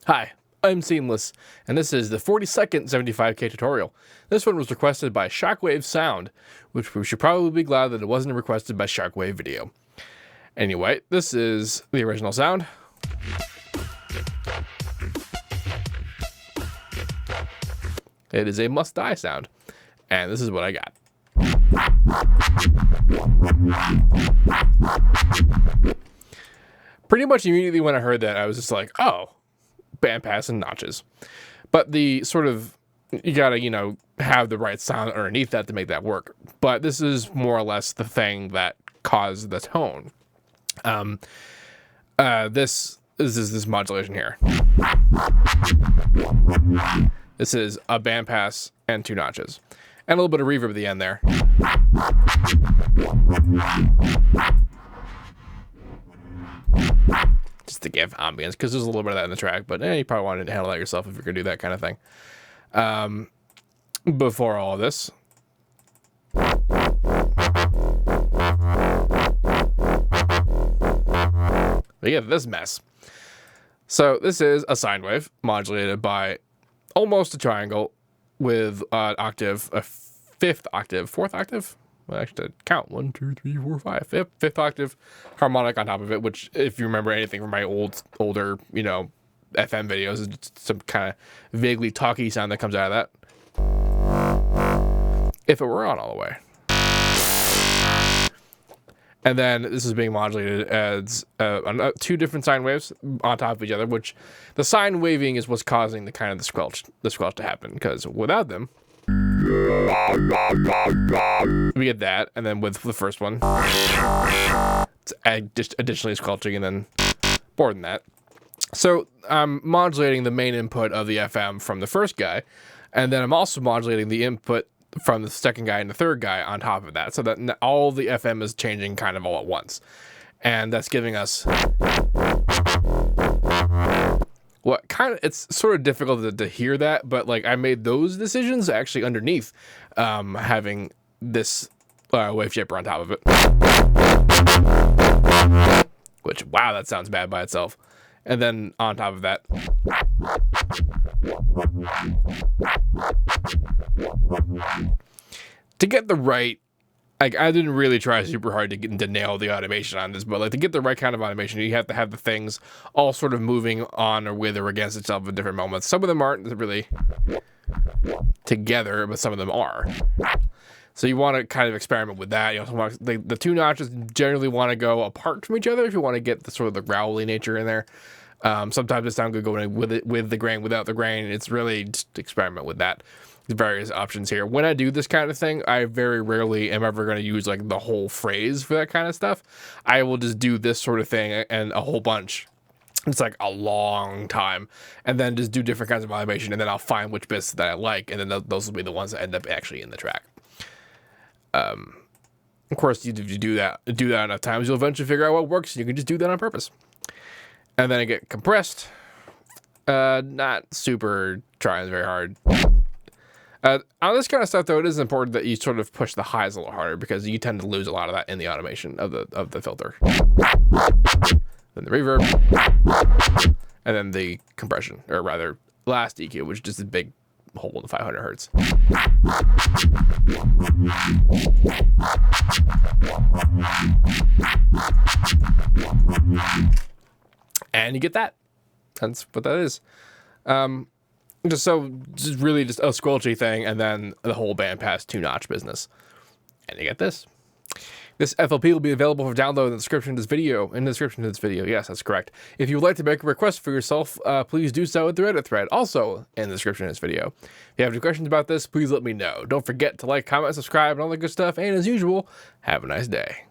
Hi, I'm Seamless, and this is the 40-second 75K tutorial. This one was requested by ShockwaveSound, which we should probably be glad that it wasn't requested by Shockwave Video. Anyway, this is the original sound. It is a must-die sound, and this is what I got. Pretty much immediately when I heard that, I was just like, oh, bandpass and notches. But the sort of, you gotta, have the right sound underneath that to make that work. But this is more or less the thing that caused the tone. This is this modulation here. This is a bandpass and 2 notches. And a little bit of reverb at the end there. Just to give ambience, because there's a little bit of that in the track, but you probably wanted to handle that yourself if you're going to do that kind of thing. Before all of this, we get this mess. So this is a sine wave modulated by almost a triangle with an octave, a fifth octave, fourth octave. Well, actually, count 1, 2, 3, 4, 5, fifth octave harmonic on top of it. Which, if you remember anything from my older, FM videos, is some kind of vaguely talky sound that comes out of that. If it were on all the way. And then this is being modulated as 2 different sine waves on top of each other, which the sine waving is what's causing the squelch to happen. Because without them, we get that, and then with the first one, it's just additionally squelching, and then more than that. So I'm modulating the main input of the FM from the first guy, and then I'm also modulating the input from the second guy and the third guy on top of that, so that all the FM is changing kind of all at once. And that's giving us what kind of, it's sort of difficult to hear that, but like I made those decisions actually underneath having this wave shaper on top of it. Which, wow, that sounds bad by itself. And then on top of that, to get the right, like, I didn't really try super hard to nail the automation on this, but like to get the right kind of automation, you have to have the things all sort of moving on or with or against itself at different moments. Some of them aren't really together, but some of them are. So you want to kind of experiment with that. You also want the 2 notches generally want to go apart from each other if you want to get the sort of the growly nature in there. Sometimes it sounds good going with the grain, without the grain. It's really just experiment with that. There's various options here. When I do this kind of thing, I very rarely am ever going to use like the whole phrase for that kind of stuff. I will just do this sort of thing and a whole bunch. It's like a long time, and then just do different kinds of automation, and then I'll find which bits that I like, and then those will be the ones that end up actually in the track. Of course, if you do that enough times, you'll eventually figure out what works, and you can just do that on purpose. And then I get compressed. Not super trying very hard. On this kind of stuff, though, it is important that you sort of push the highs a little harder, because you tend to lose a lot of that in the automation of the filter. Then the reverb, and then the compression, or rather, last EQ, which is just a big hole in the 500 hertz. And you get that. That's what that is. Just really just a squelchy thing, and then the whole bandpass 2-notch business. And you get this. This FLP will be available for download in the description of this video. Yes, that's correct. If you would like to make a request for yourself, please do so at the Reddit thread, also in the description of this video. If you have any questions about this, please let me know. Don't forget to like, comment, subscribe, and all that good stuff. And as usual, have a nice day.